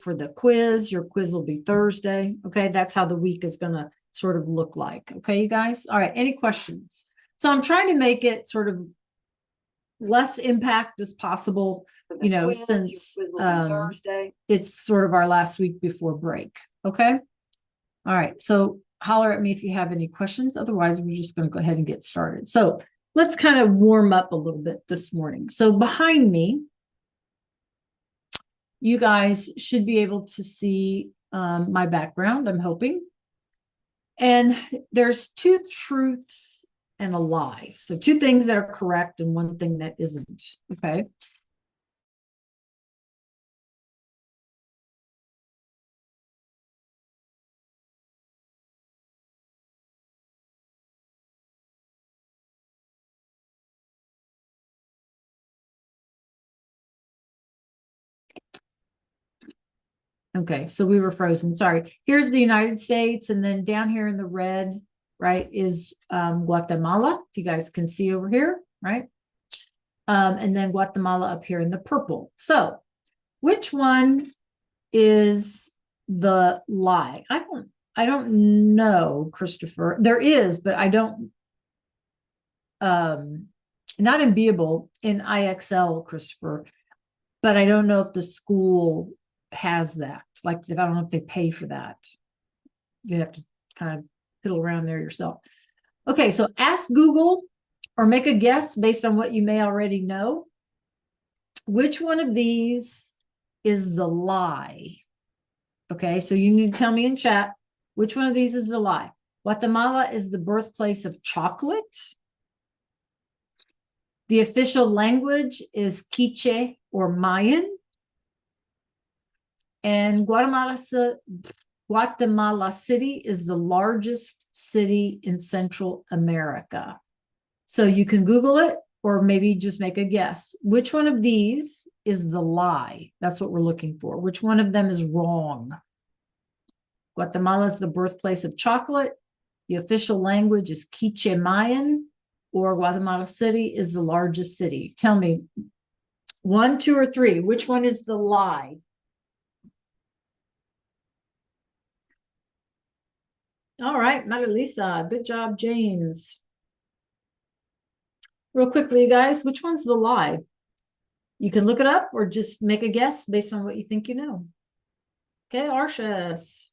for the quiz. Your quiz will be Thursday. Okay, that's how the week is going to sort of look like. Okay, you guys. All right, any questions? So I'm trying to make it sort of less impact as possible, you know, since it's sort of our last week before break. Okay. All right. So holler at me if you have any questions. Otherwise, we're just going to go ahead and get started. So let's kind of warm up a little bit this morning. So behind me, you guys should be able to see my background, I'm hoping. And there's two truths and a lie. So two things that are correct and one thing that isn't. Okay. Okay, so we were frozen. Sorry. Here's the United States, and then down here in the red, right, is Guatemala. If you guys can see over here, right? And then Guatemala up here in the purple. So, which one is the lie? I don't know, Christopher. There is, but I don't. Not in Beable, in IXL, Christopher. But I don't know if the school has that. Like, I don't know if they pay for that. You have to kind of fiddle around there yourself. Okay, so ask Google or make a guess based on what you may already know. Which one of these is the lie? Okay, so you need to tell me in chat which one of these is the lie. Guatemala is the birthplace of chocolate. The official language is Quiche or Mayan. And Guatemala City is the largest city in Central America. So you can Google it or maybe just make a guess. Which one of these is the lie? That's what we're looking for. Which one of them is wrong? Guatemala is the birthplace of chocolate. The official language is Quiche Mayan, or Guatemala City is the largest city. Tell me, 1, 2, or 3, which one is the lie? All right, Marilisa, good job, James. Real quickly, you guys, which one's the lie? You can look it up or just make a guess based on what you think you know. Okay, Arshas.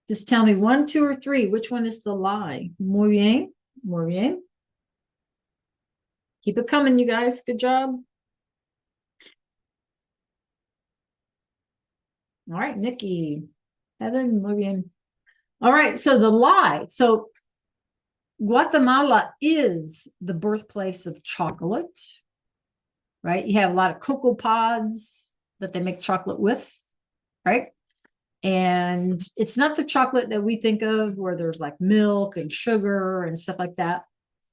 Just tell me 1, 2, or 3, which one is the lie? Muy bien, muy bien. Keep it coming, you guys. Good job. All right, Nikki. Heaven, muy bien. All right, so the lie. So Guatemala is the birthplace of chocolate, right? You have a lot of cocoa pods that they make chocolate with, right? And it's not the chocolate that we think of where there's like milk and sugar and stuff like that.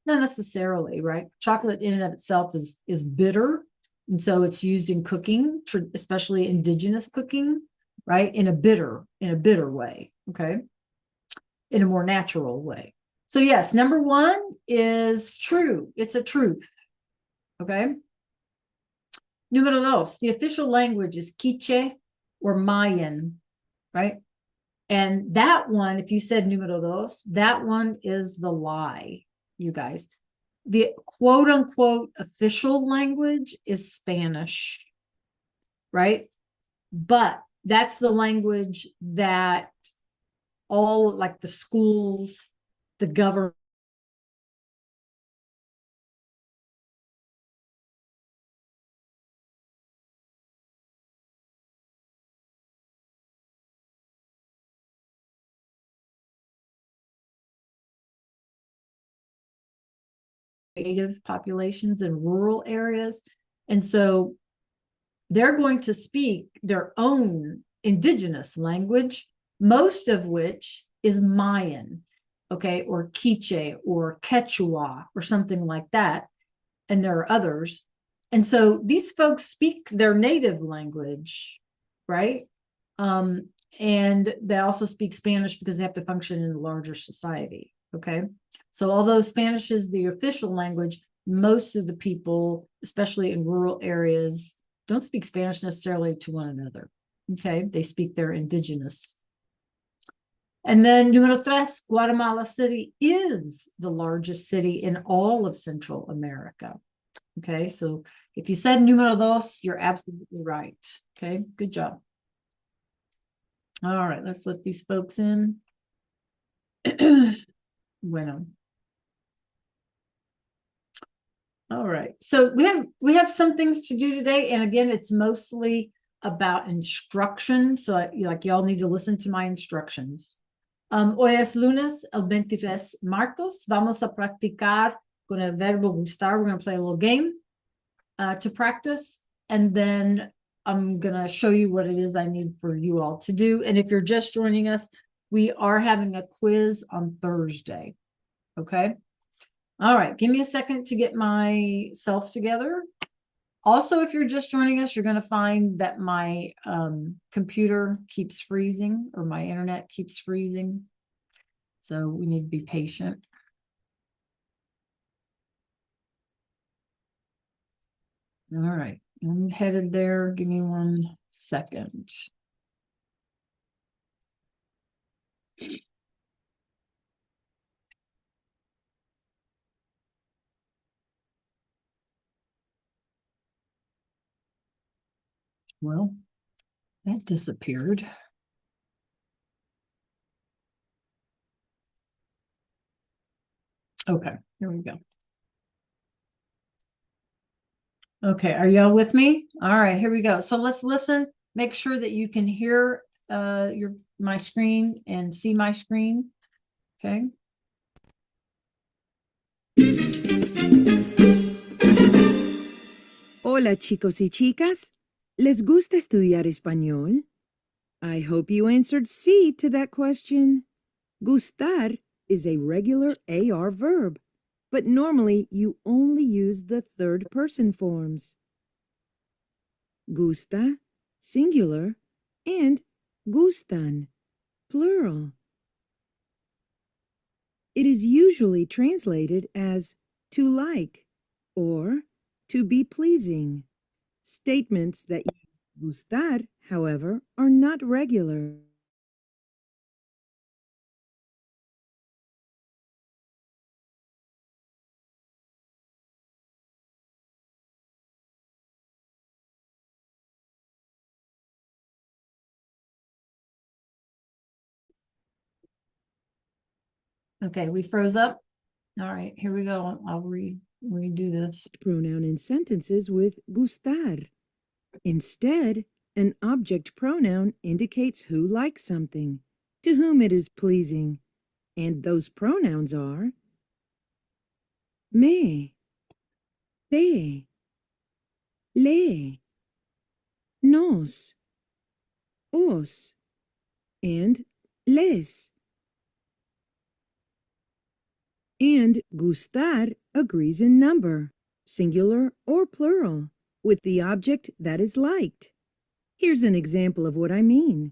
Not necessarily, right? Chocolate in and of itself is bitter. And so it's used in cooking, especially indigenous cooking, right? In a bitter way, okay? In a more natural way. So yes, number 1 is true. It's a truth, okay? Número 2, the official language is Quiche or Mayan, right? And that one, if you said número 2, that one is the lie, you guys. The quote unquote official language is Spanish, right? But that's the language that all like the schools, the government, native populations in rural areas. And so they're going to speak their own indigenous language, most of which is Mayan, okay, or Quiche or Quechua or something like that. And there are others. And so these folks speak their native language, right? And they also speak Spanish because they have to function in a larger society, okay? So although Spanish is the official language, most of the people, especially in rural areas, don't speak Spanish necessarily to one another, Okay, they speak their indigenous. And then número tres, Guatemala City is the largest city in all of Central America. Okay, so if you said número dos, you're absolutely right. Okay, good job. All right, let's let these folks in. Bueno. All right, so we have some things to do today, and again, it's mostly about instruction. So like y'all need to listen to my instructions. Hoy es lunes, el 23 martes. Vamos a practicar con el verbo gustar. We're going to play a little game to practice, and then I'm going to show you what it is I need for you all to do. And if you're just joining us, we are having a quiz on Thursday. Okay. All right. Give me a second to get myself together. Also, if you're just joining us, you're going to find that my computer keeps freezing, or my internet keeps freezing. So we need to be patient. All right, I'm headed there. Give me 1 second. Well, that disappeared. Okay, here we go. Okay, are y'all with me? All right, here we go. So let's listen. Make sure that you can hear my screen and see my screen. Okay. Hola chicos y chicas. ¿Les gusta estudiar español? I hope you answered C to that question. Gustar is a regular AR verb, but normally you only use the third person forms. Gusta, singular, and gustan, plural. It is usually translated as to like or to be pleasing. Statements that use gustar, however, are not regular. Okay, we froze up. All right, here we go. I'll redo this. Pronoun in sentences with gustar. Instead, an object pronoun indicates who likes something, to whom it is pleasing, and those pronouns are me, te, le, nos, os, and les. And gustar agrees in number, singular or plural, with the object that is liked. Here's an example of what I mean.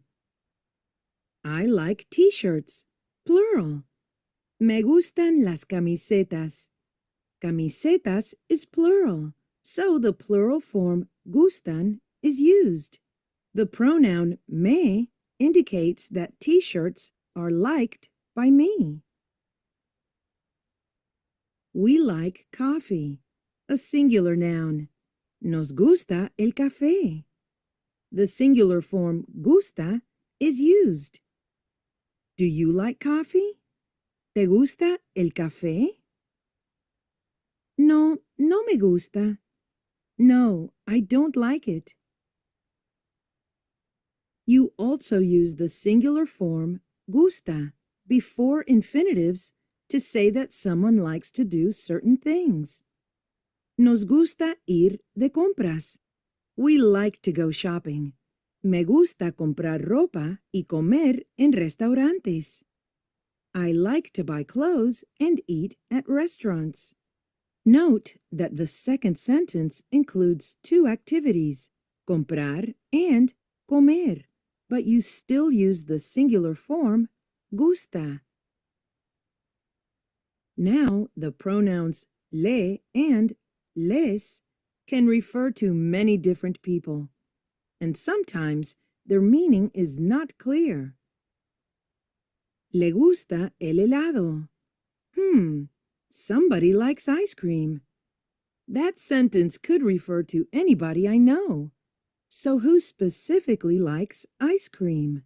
I like t-shirts, plural. Me gustan las camisetas. Camisetas is plural, so the plural form gustan is used. The pronoun me indicates that t-shirts are liked by me. We like coffee, a singular noun. Nos gusta el café. The singular form gusta is used. Do you like coffee? ¿Te gusta el café? No, no me gusta. No, I don't like it. You also use the singular form gusta before infinitives to say that someone likes to do certain things. Nos gusta ir de compras. We like to go shopping. Me gusta comprar ropa y comer en restaurantes. I like to buy clothes and eat at restaurants. Note that the second sentence includes two activities, comprar and comer, but you still use the singular form gusta. Now, the pronouns le and les can refer to many different people, and sometimes their meaning is not clear. Le gusta el helado. Somebody likes ice cream. That sentence could refer to anybody I know. So who specifically likes ice cream?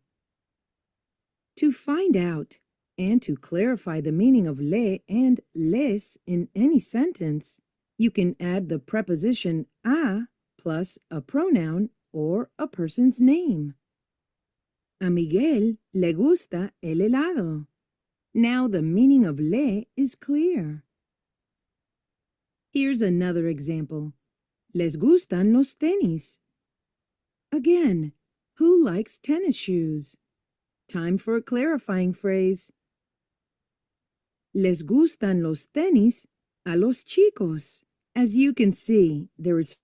To find out and to clarify the meaning of le and les in any sentence, you can add the preposition a plus a pronoun or a person's name. A Miguel le gusta el helado. Now the meaning of le is clear. Here's another example. Les gustan los tenis. Again, who likes tennis shoes? Time for a clarifying phrase. Les gustan los tenis a los chicos. As you can see, there is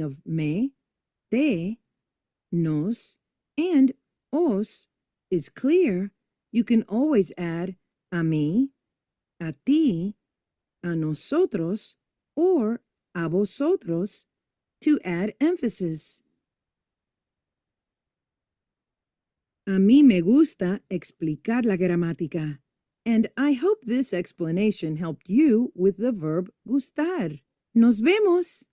of me, te, nos, and os is clear. You can always add a mí, a ti, a nosotros, or a vosotros to add emphasis. A mí me gusta explicar la gramática. And I hope this explanation helped you with the verb gustar. Nos vemos!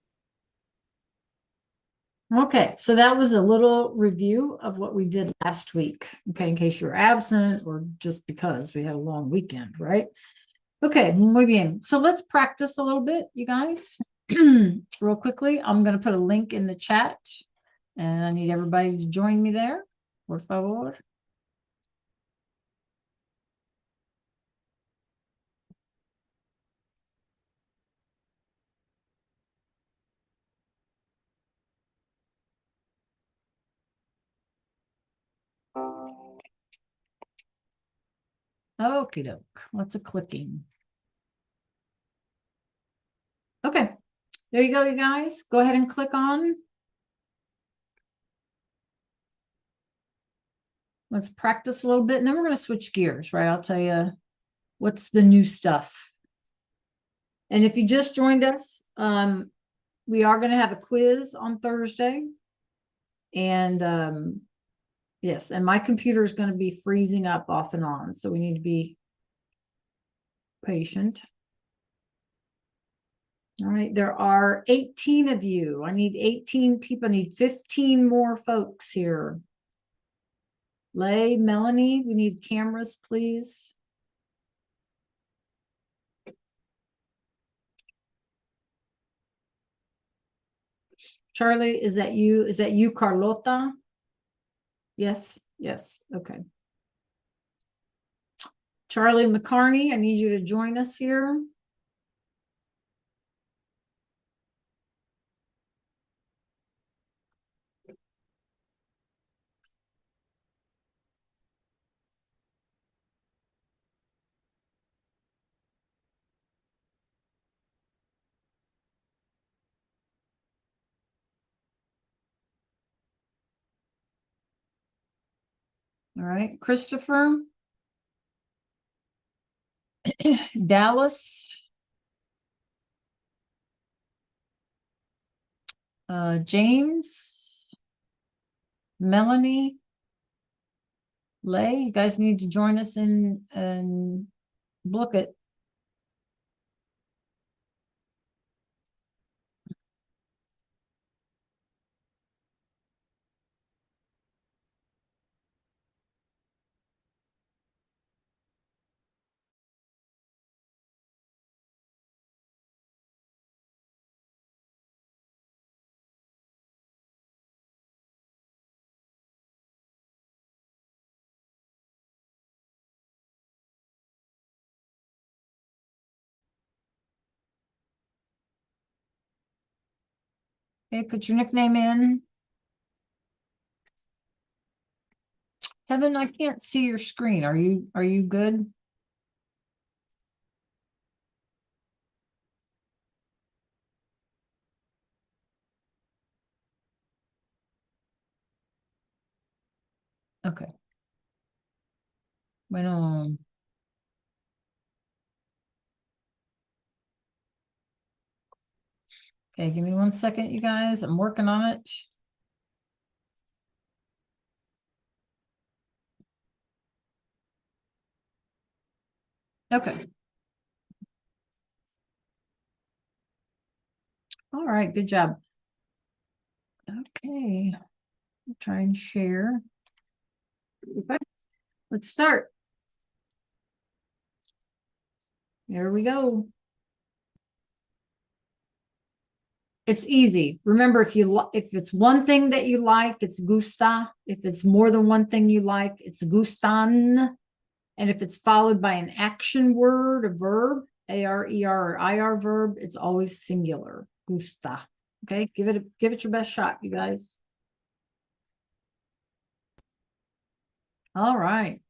Okay, so that was a little review of what we did last week. Okay, in case you were absent or just because we had a long weekend, right? Okay, muy bien. So let's practice a little bit, you guys. Real quickly, I'm going to put a link in the chat and I need everybody to join me there. Por favor. Okie doke. Lots of clicking. Okay, there you go, you guys. Go ahead and click on. Let's practice a little bit and then we're going to switch gears, right? I'll tell you what's the new stuff. And if you just joined us, we are going to have a quiz on Thursday. And yes, and my computer is going to be freezing up off and on. So we need to be patient. All right, there are 18 of you. I need 18 people. I need 15 more folks here. Lay, Melanie, we need cameras, please. Charlie, is that you? Is that you, Carlota? Yes, yes, okay. Charlie McCarney, I need you to join us here. All right, Christopher. Dallas. James. Melanie. Lay, you guys need to join us in book it. Okay, put your nickname in. Kevin, I can't see your screen. Are you good? Okay. Bueno. Okay, give me 1 second, you guys. I'm working on it. Okay. All right, good job. Okay. I'll try and share. Okay. Let's start. Here we go. It's easy. Remember, if it's one thing that you like, it's gusta. If it's more than one thing you like, it's gustan. And if it's followed by an action word, a verb, ARER or IR verb, it's always singular. Gusta. Okay, give it your best shot, you guys. All right.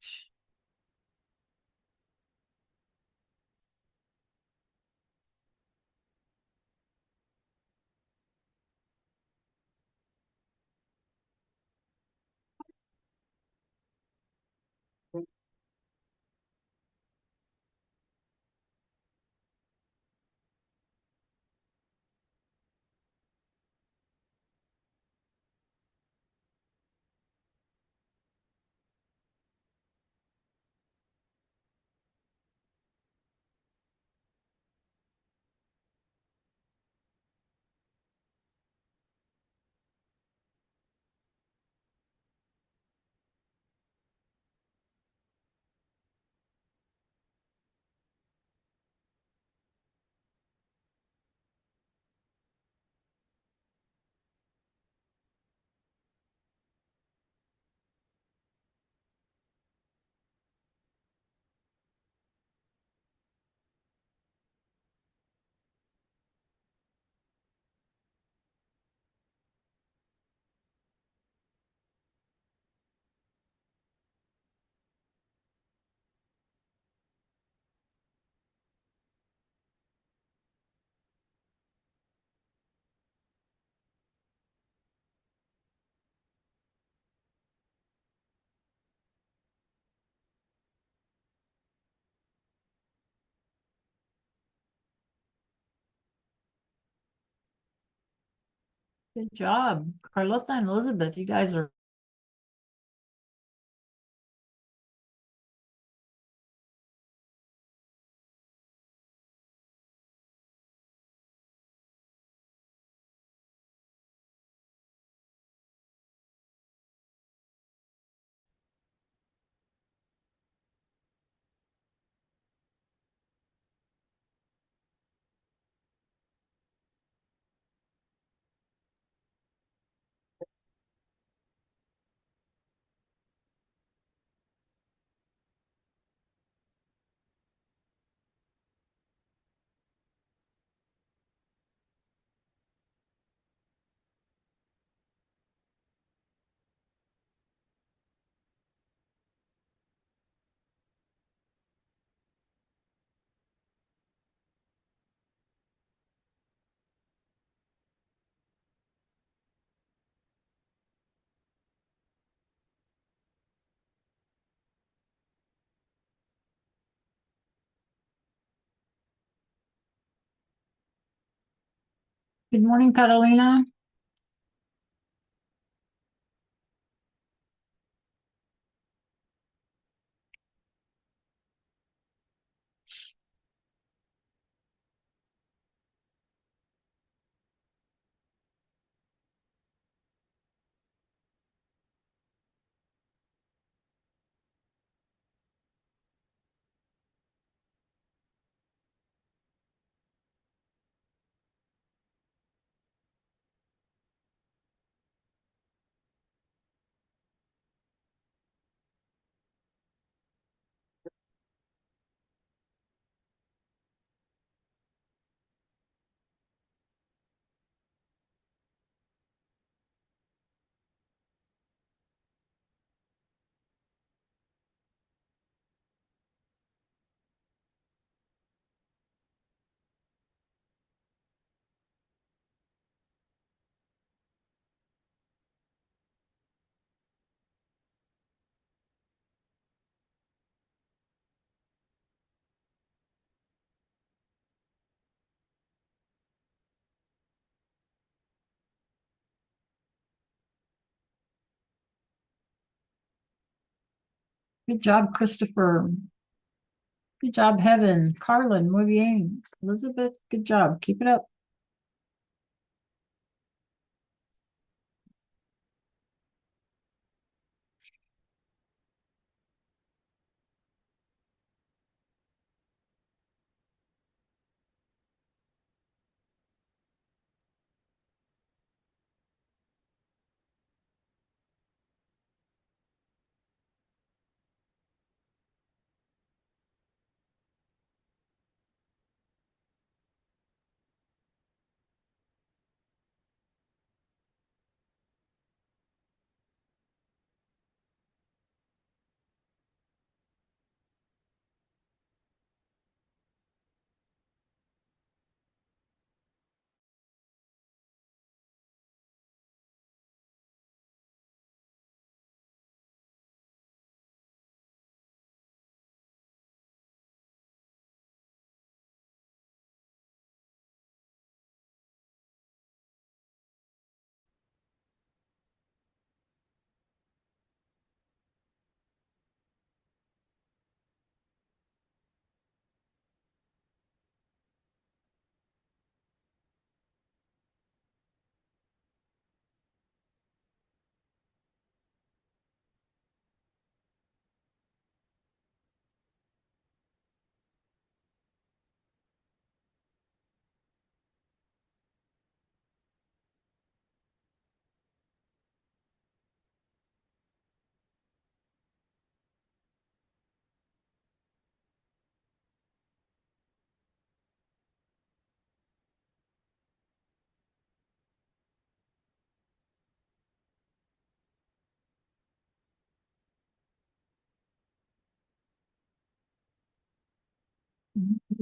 Good job. Carlota and Elizabeth, you guys are good morning, Catalina. Good job, Christopher. Good job, Heaven. Carlin, muy bien. Elizabeth, good job. Keep it up.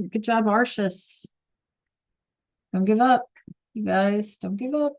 Good job, Arshis. Don't give up. You guys, don't give up.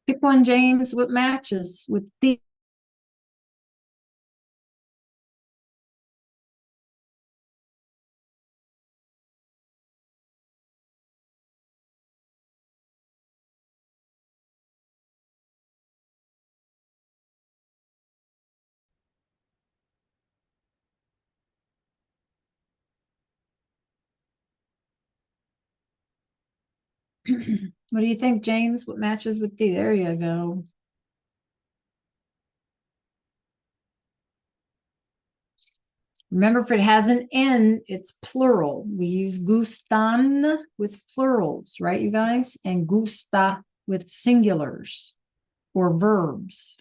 Pick one, James, what matches with the. What do you think, James? What matches with D? There you go. Remember, if it has an N, it's plural. We use gustan with plurals, right, you guys? And gusta with singulars or verbs.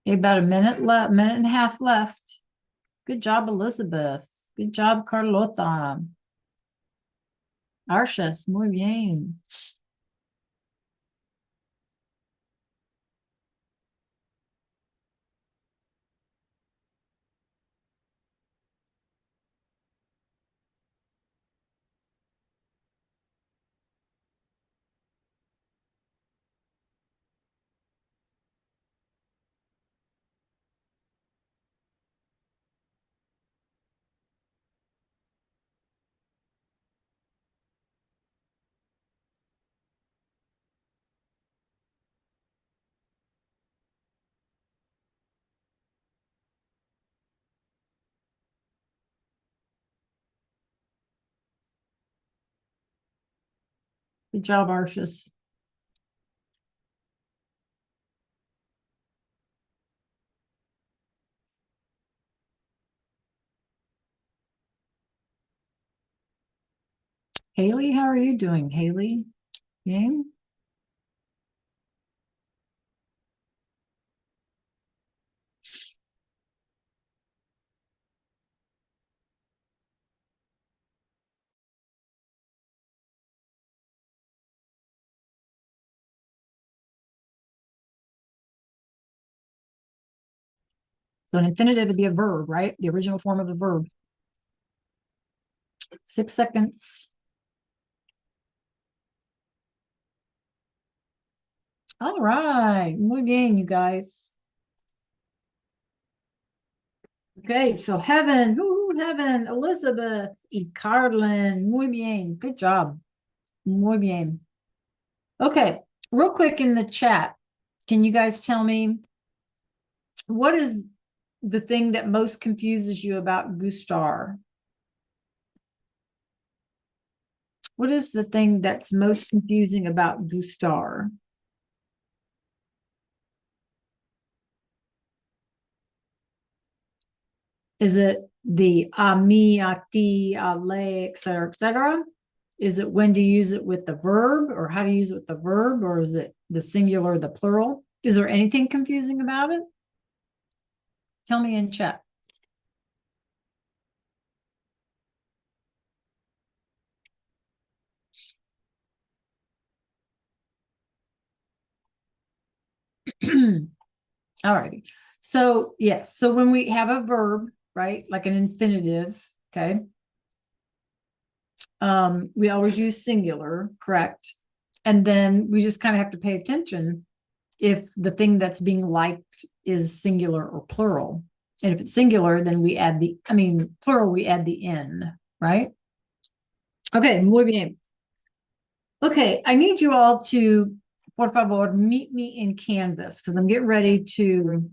About a minute left, minute and a half left. Good job, Elizabeth. Good job, Carlota. Arshas, muy bien. Good job, Arshas. Haley, how are you doing, Haley? Game? So an infinitive would be a verb, right? The original form of a verb. 6 seconds. All right. Muy bien, you guys. Okay, so Heaven, Heaven, Elizabeth, y Carlin. Muy bien. Good job. Muy bien. Okay, real quick in the chat, can you guys tell me what is the thing that most confuses you about Gustar? What is the thing that's most confusing about Gustar? Is it the a mi, a ti, a le, et cetera, et cetera? Is it when to use it with the verb or how to use it with the verb, or is it the singular or the plural? Is there anything confusing about it? Tell me in chat. All righty. So yes, so when we have a verb, right, like an infinitive, okay, we always use singular, correct? And then we just kind of have to pay attention if the thing that's being liked is singular or plural. And if it's singular, then we add plural, we add the N, right? Okay, muy bien. Okay, I need you all to, por favor, meet me in Canvas because I'm getting ready to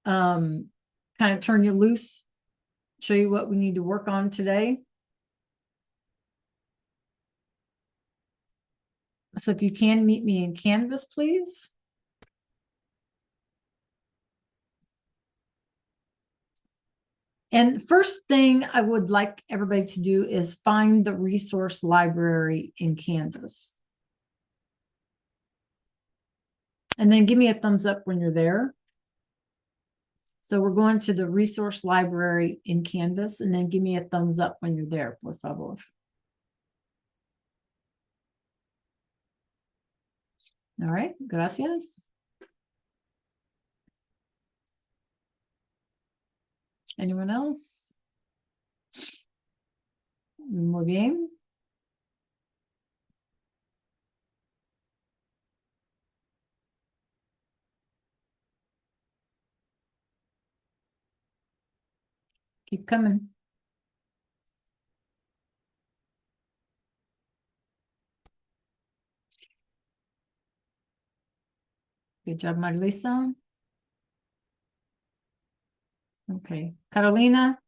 kind of turn you loose, show you what we need to work on today. So if you can meet me in Canvas, please. And first thing I would like everybody to do is find the resource library in Canvas. And then give me a thumbs up when you're there. So we're going to the resource library in Canvas, and then give me a thumbs up when you're there, por favor. All right, gracias. Anyone else? Muy bien. Keep coming. Good job, Marilisa. Okay, Carolina.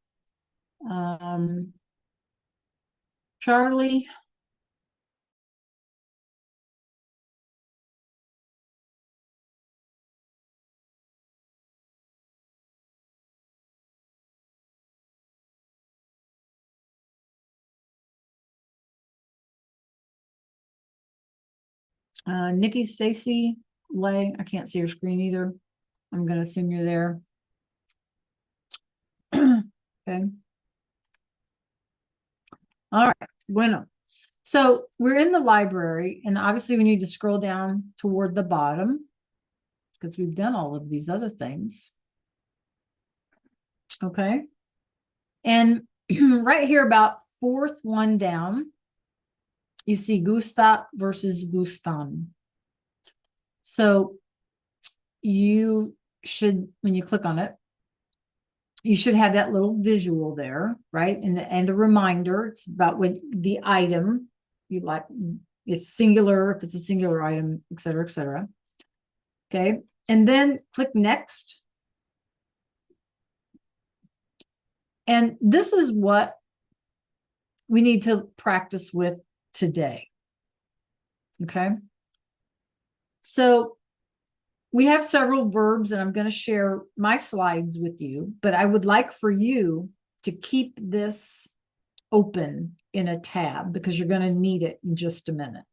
Charlie. Nikki, Stacy, Lay. I can't see her screen either. I'm going to assume you're there. Okay. All right. Bueno. So we're in the library, and obviously we need to scroll down toward the bottom because we've done all of these other things. Okay. And right here, about fourth one down, you see gusta versus gustan. So you should, when you click on it, you should have that little visual there, right? And a reminder, it's about what the item you like. It's singular, if it's a singular item, et cetera, et cetera. Okay. And then click next. And this is what we need to practice with today. Okay. So we have several verbs, and I'm going to share my slides with you, but I would like for you to keep this open in a tab because you're going to need it in just a minute.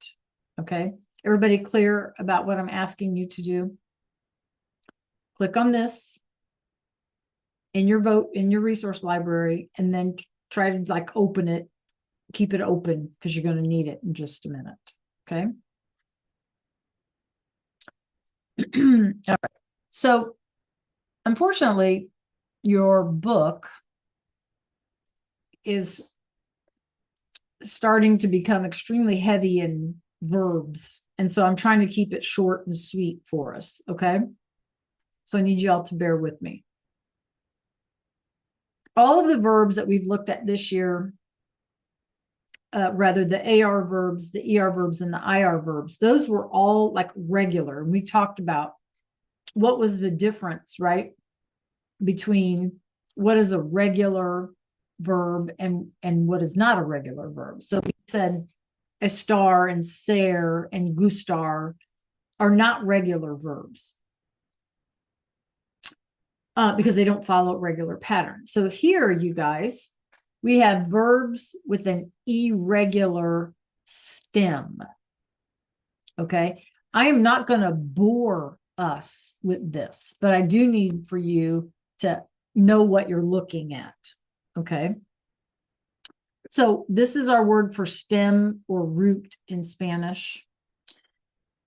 Okay. Everybody clear about what I'm asking you to do? Click on this in your resource library, and then try to like open it, keep it open because you're going to need it in just a minute. Okay. All right. So unfortunately, your book is starting to become extremely heavy in verbs. And so I'm trying to keep it short and sweet for us. Okay. So I need you all to bear with me. All of the verbs that we've looked at this year, rather the AR verbs, the ER verbs, and the IR verbs, those were all like regular. And we talked about what was the difference, right, between what is a regular verb and what is not a regular verb. So we said estar and ser and gustar are not regular verbs because they don't follow a regular pattern. So here, you guys, we have verbs with an irregular stem. Okay. I am not going to bore us with this, but I do need for you to know what you're looking at. Okay. So this is our word for stem or root in Spanish.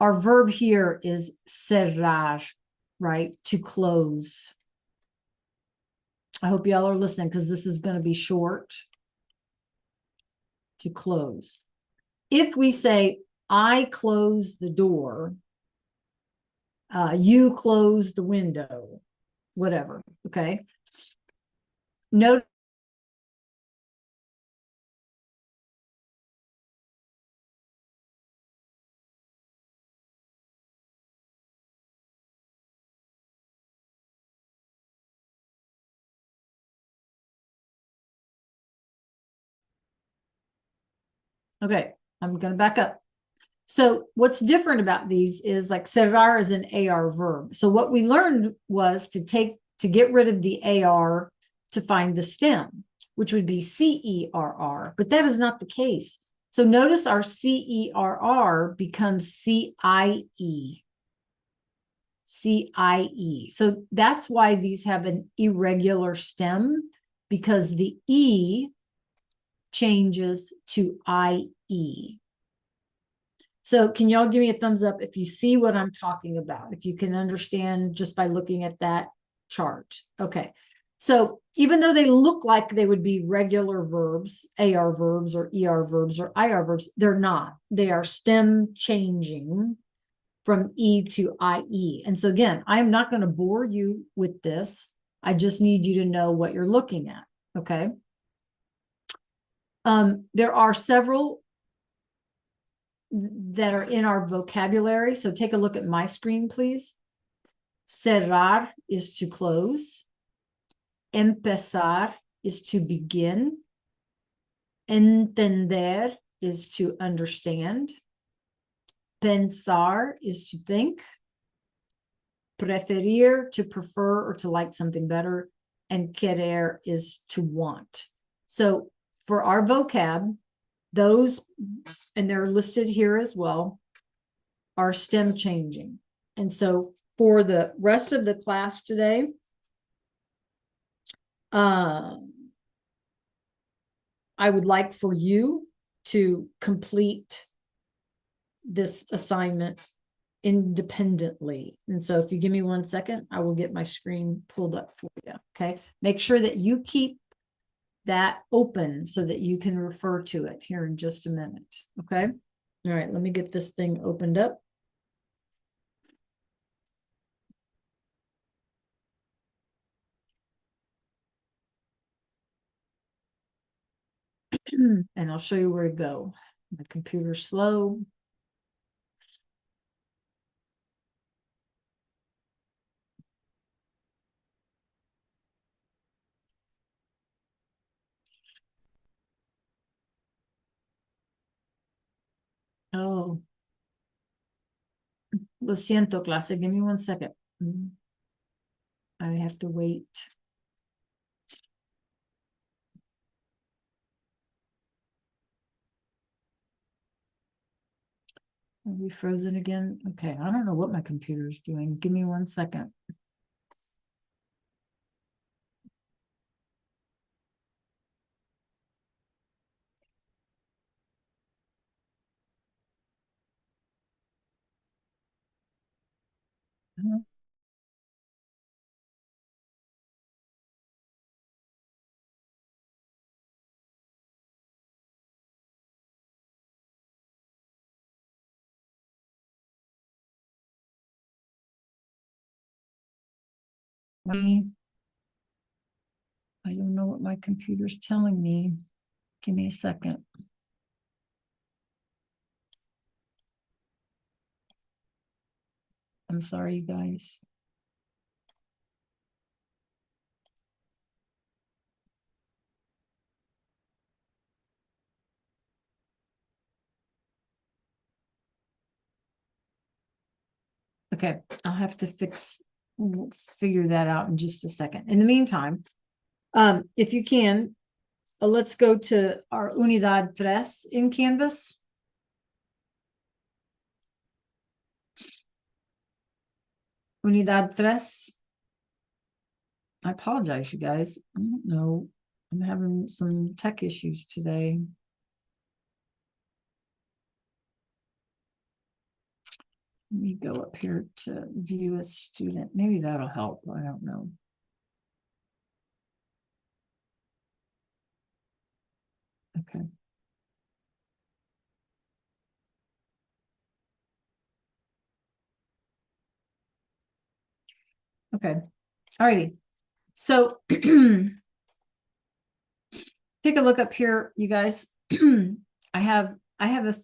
Our verb here is cerrar, right? To close. I hope y'all are listening because this is going to be short. To close. If we say, I close the door, you close the window, whatever, okay? Note okay, I'm going to back up. So what's different about these is like cerrar is an AR verb. So what we learned was to get rid of the AR to find the stem, which would be CERR, but that is not the case. So notice our CERR becomes CIE. CIE. So that's why these have an irregular stem, because the E changes to IE. So can y'all give me a thumbs up if you see what I'm talking about, if you can understand just by looking at that chart? Okay. So even though they look like they would be regular verbs, AR verbs or ER verbs or IR verbs, they're not. They are stem changing from E to IE. And so again, I'm not going to bore you with this. I just need you to know what you're looking at. Okay. There are several that are in our vocabulary. So take a look at my screen, please. Cerrar is to close. Empezar is to begin. Entender is to understand. Pensar is to think. Preferir, to prefer or to like something better. And querer is to want. So for our vocab, those, and they're listed here as well, are stem changing. And so for the rest of the class today, I would like for you to complete this assignment independently. And so if you give me 1 second, I will get my screen pulled up for you. Okay. Make sure that you keep that open so that you can refer to it here in just a minute. Okay. All right. Let me get this thing opened up. And I'll show you where to go. My computer's slow. Oh, lo siento, clase. Give me 1 second. I have to wait. Are we frozen again? Okay, I don't know what my computer's doing. Give me 1 second. I don't know what my computer's telling me. Give me a second. I'm sorry, you guys. Okay, I'll have to figure that out in just a second. In the meantime, if you can, let's go to our Unidad 3 in Canvas. Unidad 3. I apologize, you guys. I don't know. I'm having some tech issues today. Let me go up here to view a student. Maybe that'll help. I don't know. Okay. Okay. All righty. So take a look up here, you guys. I have a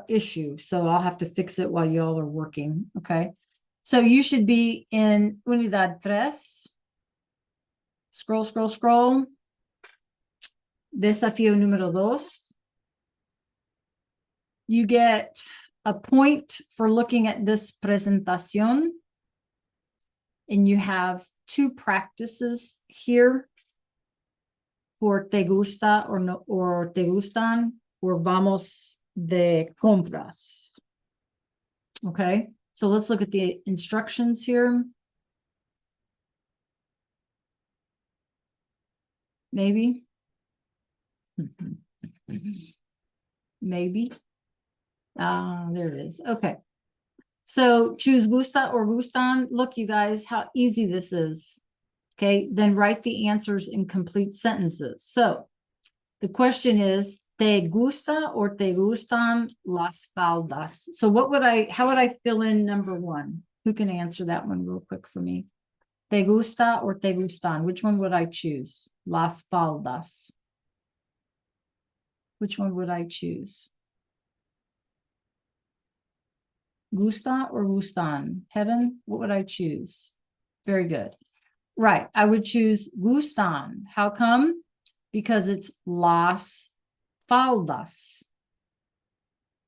issue, so I'll have to fix it while y'all are working. Okay. So you should be in Unidad 3. Scroll, scroll, scroll. Desafío número 2. You get a point for looking at this presentación. And you have 2 practices here for te gusta or no, or te gustan, or vamos de compras. Okay, so let's look at the instructions here. Maybe. Maybe. There it is. Okay. So choose gusta or gustan. Look, you guys, how easy this is. Okay, then write the answers in complete sentences. So the question is, ¿te gusta or te gustan las faldas? So how would I fill in number 1? Who can answer that one real quick for me? ¿Te gusta or te gustan? Which one would I choose? Las faldas. Which one would I choose? Gusta or gustan? Heaven, what would I choose? Very good. Right, I would choose gustan. How come? Because it's las faldas.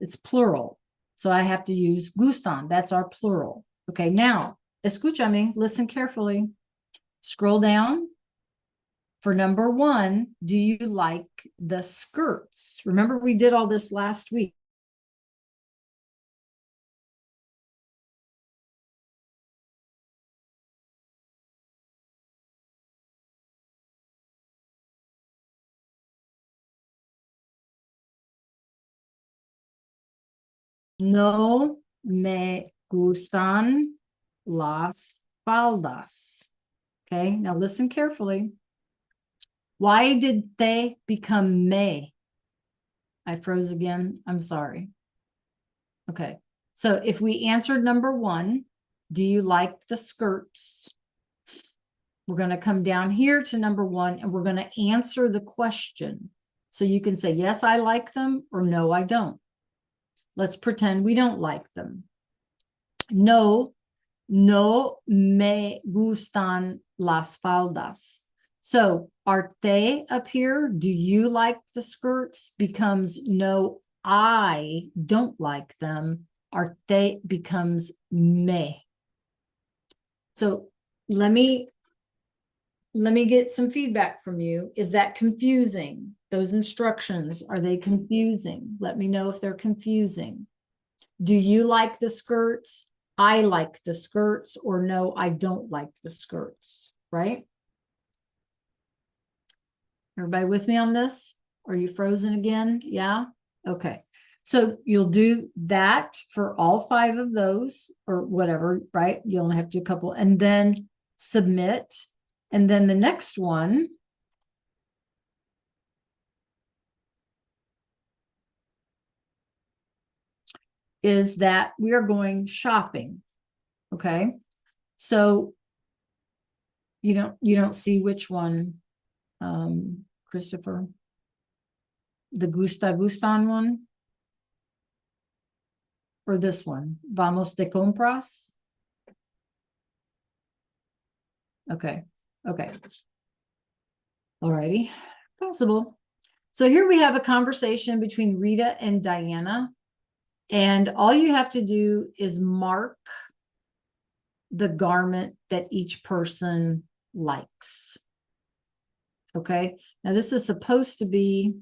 It's plural. So I have to use gustan. That's our plural. Okay, now, escúchame, listen carefully. Scroll down. For number 1, do you like the skirts? Remember, we did all this last week. No me gustan las faldas. Okay, now listen carefully. Why did they become me? I froze again. I'm sorry. Okay, so if we answered number one, do you like the skirts? We're going to come down here to number one and we're going to answer the question. So you can say, yes, I like them, or no, I don't. Let's pretend we don't like them. No, no me gustan las faldas. So our te up here, do you like the skirts, becomes no, I don't like them. Our te becomes me. So let me get some feedback from you. Is that confusing? Those instructions, are they confusing? Let me know if they're confusing. Do you like the skirts? I like the skirts, or no, I don't like the skirts, right? Everybody with me on this? Are you frozen again? Yeah? Okay. So you'll do that for all 5 of those or whatever, right? You only have to do a couple and then submit. And then the next one is that we are going shopping. Okay. So you don't see which one, Christopher, the gustan one or this one, vamos de compras. Okay. Okay. Alrighty. Possible. So here we have a conversation between Rita and Diana. And all you have to do is mark the garment that each person likes. Okay. Now this is supposed to be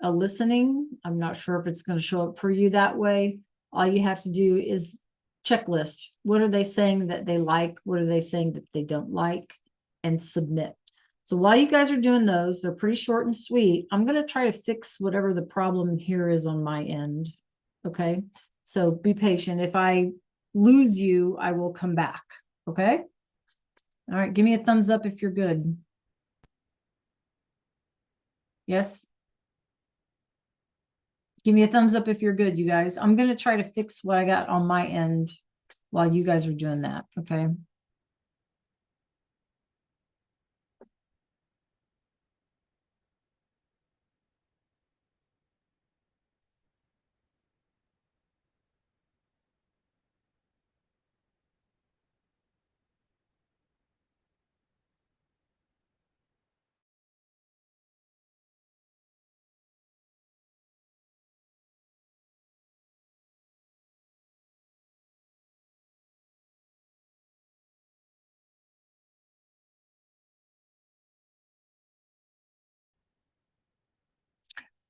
a listening. I'm not sure if it's going to show up for you that way. All you have to do is checklist. What are they saying that they like? What are they saying that they don't like? And submit. So while you guys are doing those, they're pretty short and sweet. I'm going to try to fix whatever the problem here is on my end. Okay. So be patient. If I lose you, I will come back. Okay. All right. Give me a thumbs up if you're good. Yes. Give me a thumbs up if you're good, you guys. I'm going to try to fix what I got on my end while you guys are doing that. Okay.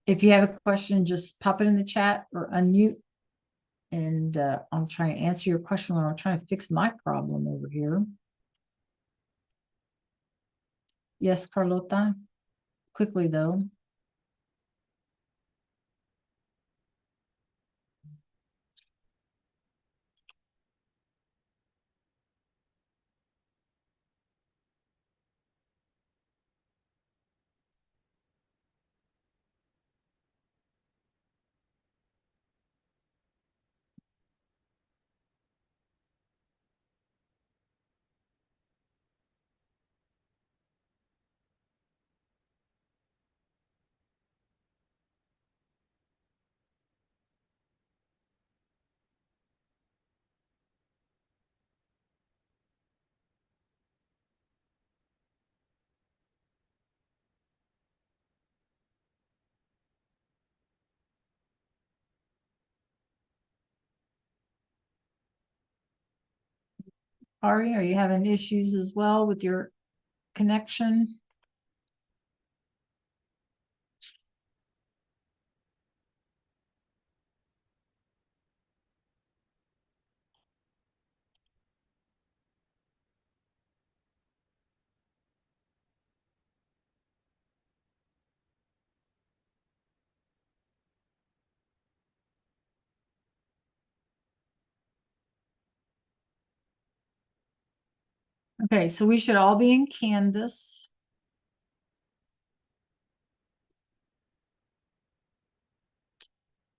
If you have a question, just pop it in the chat or unmute. And I'll try and answer your question, or I'll try to fix my problem over here. Yes, Carlota. Quickly, though. Ari, are you having issues as well with your connection? Okay, so we should all be in Canvas.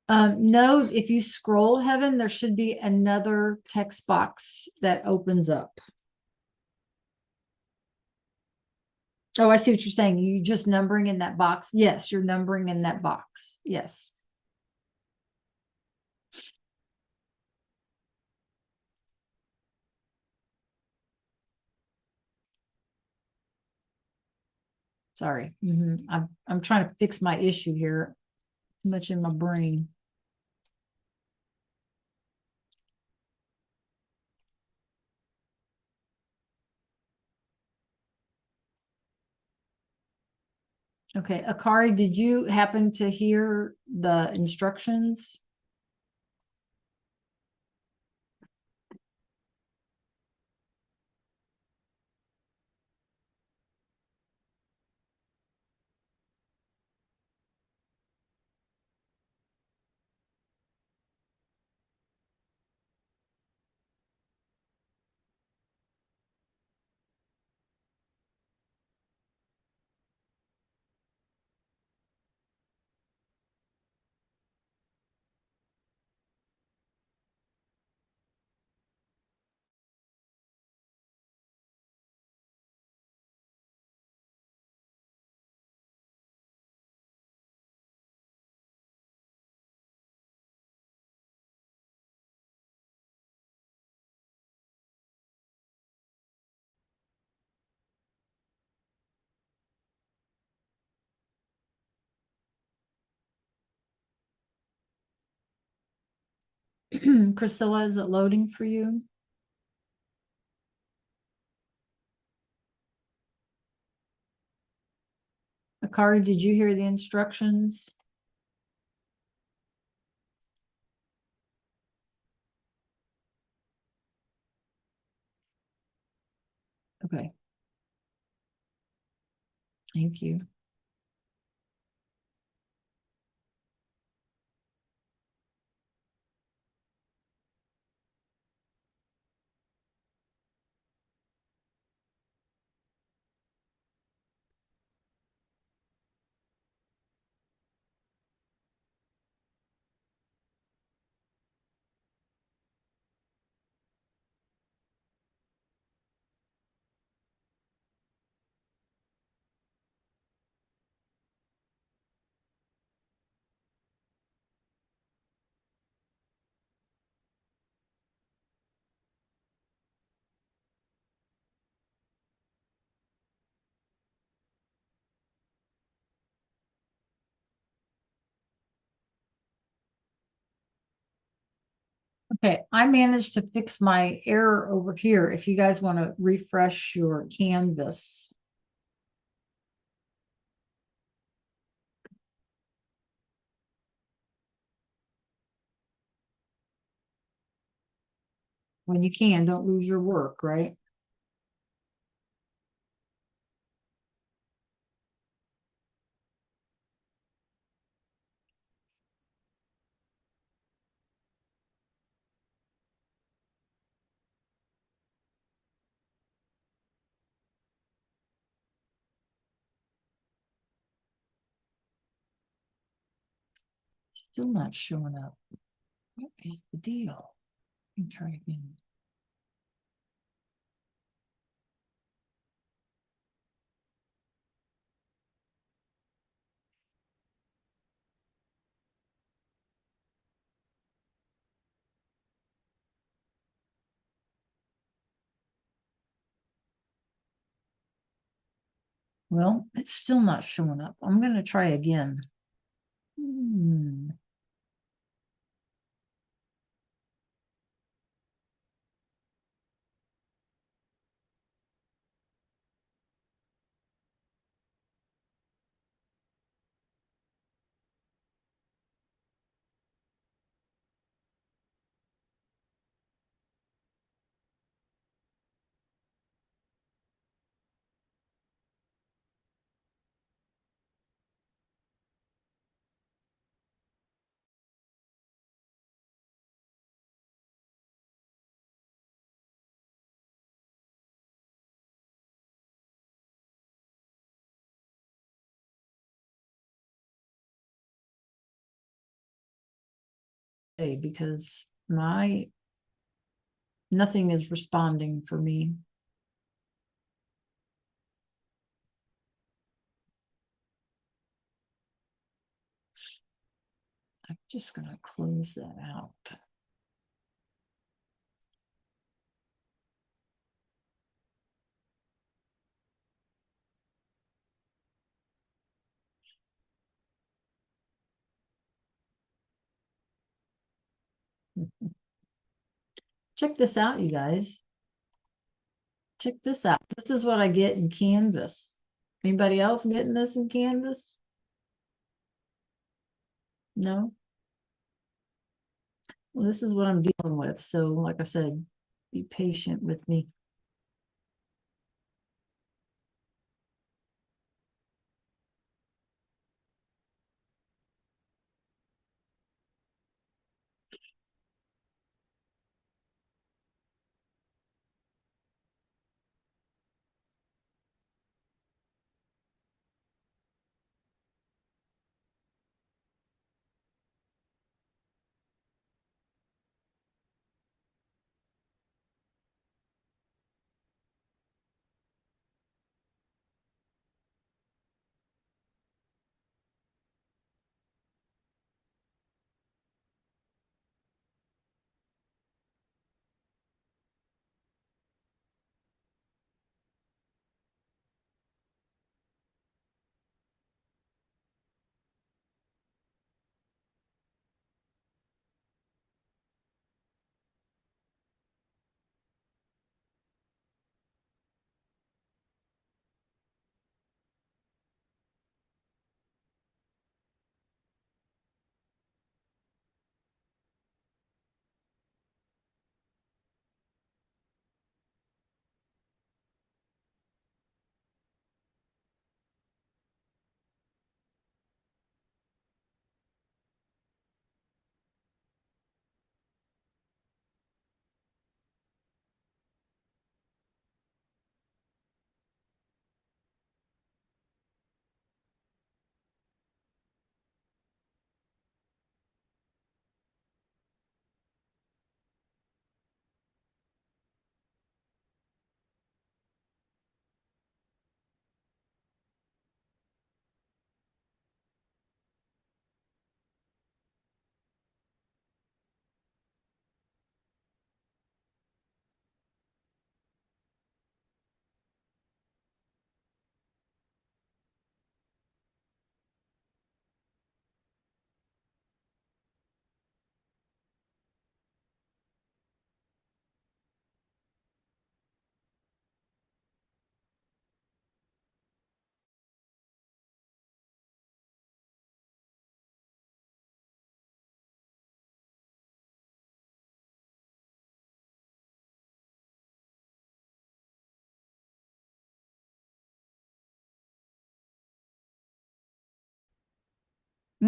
No, if you scroll, Heaven, there should be another text box that opens up. Oh, I see what you're saying. You just numbering in that box? Yes, you're numbering in that box. Yes. Sorry. I'm trying to fix my issue here. Too much in my brain. Okay, Akari, did you happen to hear the instructions? Priscilla, is it loading for you? Akari, did you hear the instructions? Okay. Thank you. Okay, I managed to fix my error over here. If you guys want to refresh your canvas. When you can, don't lose your work, right? Still not showing up. What is the deal? Let me try again. Well, it's still not showing up. I'm going to try again. Hmm. say because nothing is responding for me. I'm just going to close that out. Check this out, you guys. Check this out. This is what I get in Canvas. Anybody else getting this in Canvas? No? Well, this is what I'm dealing with. So, like I said, be patient with me.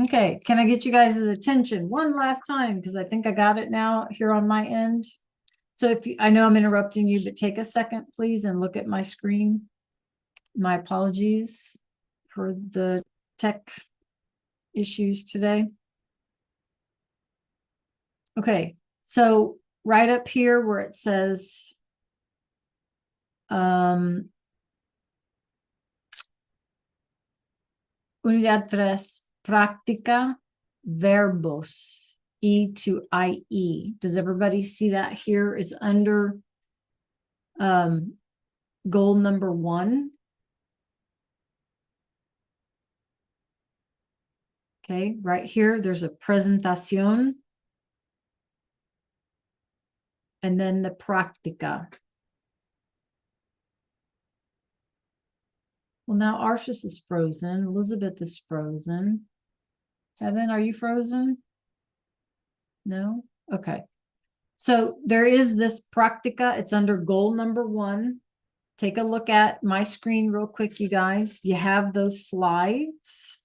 Okay, can I get you guys' attention one last time? Because I think I got it now here on my end. So if you, I know I'm interrupting you, but take a second, please, and look at my screen. My apologies for the tech issues today. Okay, so right up here where it says Unidad 3, práctica, verbos, E to IE. Does everybody see that here? It's under goal number 1. Okay, right here, there's a presentación. And then the práctica. Well, now Arshis is frozen. Elizabeth is frozen. Heaven, are you frozen? No? Okay. So there is this practica. It's under goal number 1. Take a look at my screen real quick, you guys. You have those slides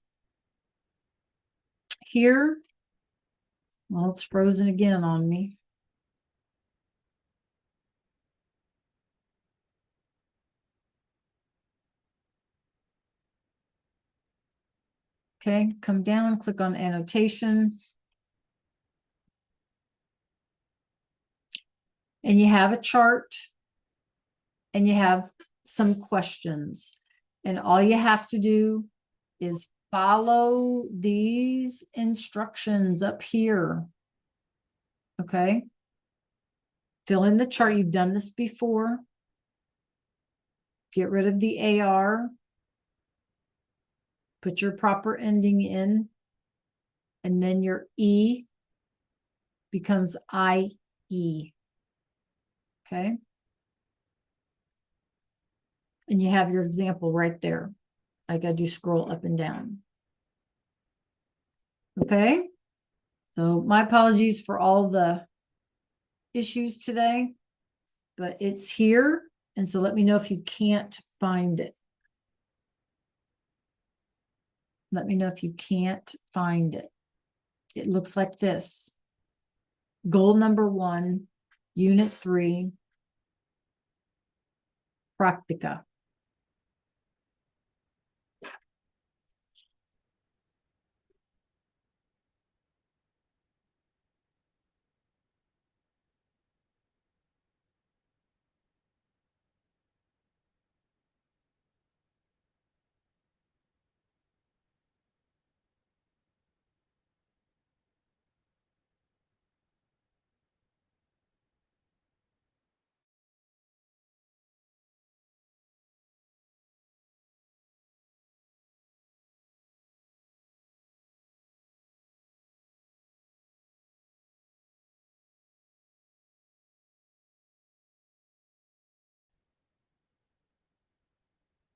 here. Well, it's frozen again on me. Okay, come down, click on annotation. and you have a chart and you have some questions. And all you have to do is follow these instructions up here. Okay. Fill in the chart. You've done this before. Get rid of the AR. Put your proper ending in. And then your E becomes IE. Okay. And you have your example right there. I got to scroll up and down. Okay. So my apologies for all the issues today, but it's here. And so let me know if you can't find it. Let me know if you can't find it. It looks like this. Goal number 1, unit 3, practica.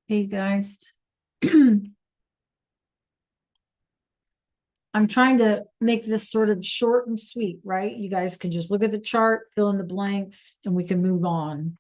Hey guys, I'm trying to make this sort of short and sweet, right? You guys can just look at the chart, fill in the blanks, and we can move on.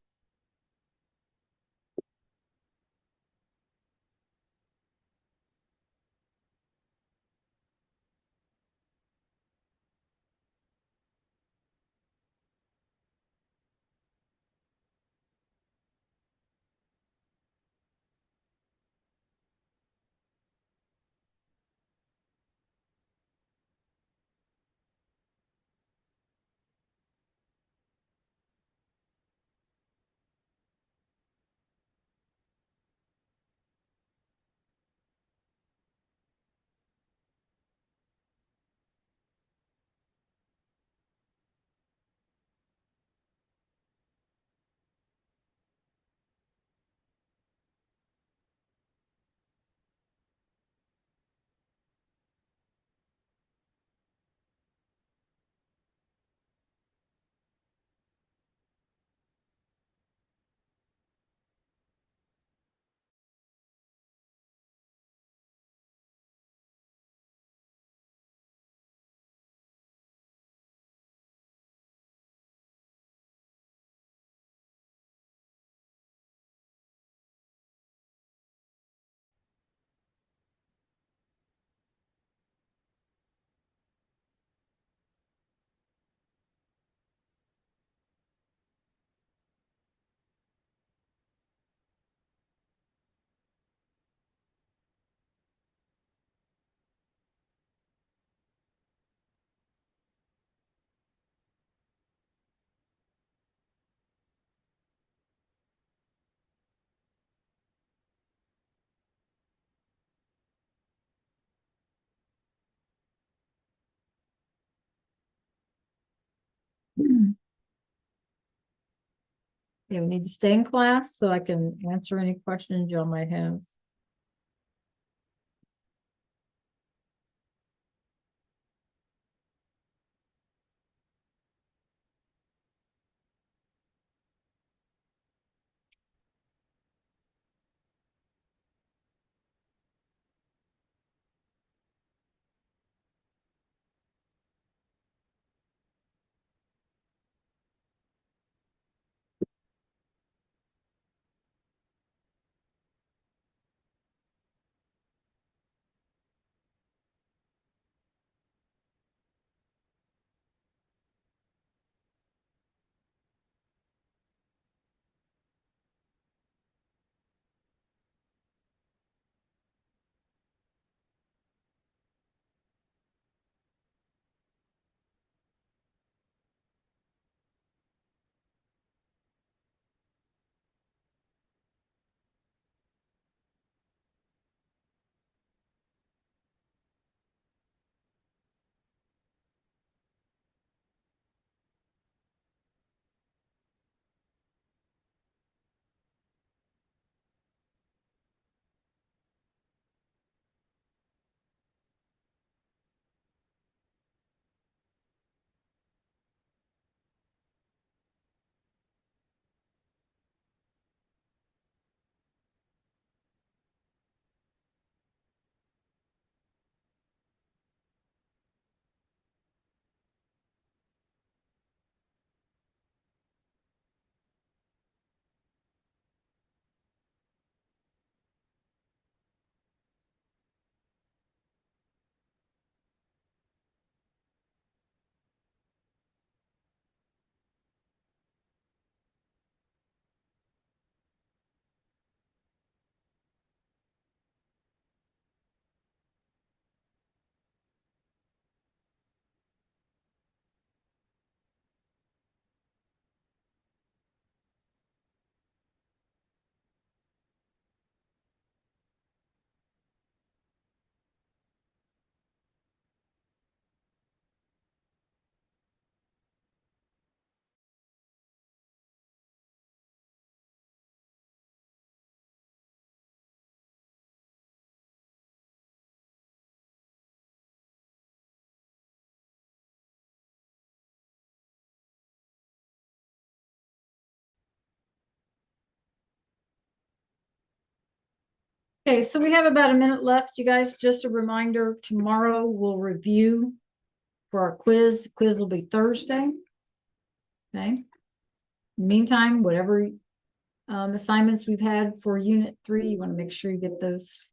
Okay, we need to stay in class so I can answer any questions y'all might have. Okay, so we have about a minute left, you guys. Just a reminder, tomorrow we'll review for our quiz. The quiz will be Thursday. Okay. Meantime, whatever assignments we've had for Unit 3, you want to make sure you get those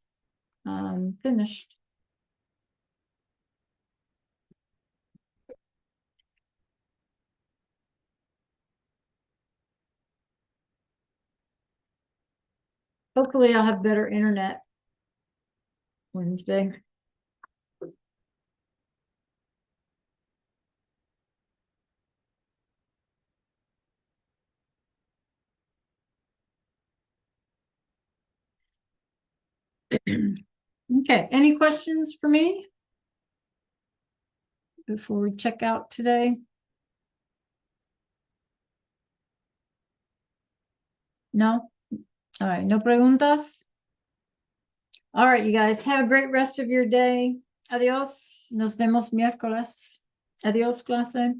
finished. Hopefully I'll have better internet Wednesday. Okay, any questions for me before we check out today? No? All right, no preguntas? All right, you guys, have a great rest of your day. Adiós. Nos vemos miércoles. Adiós, clase.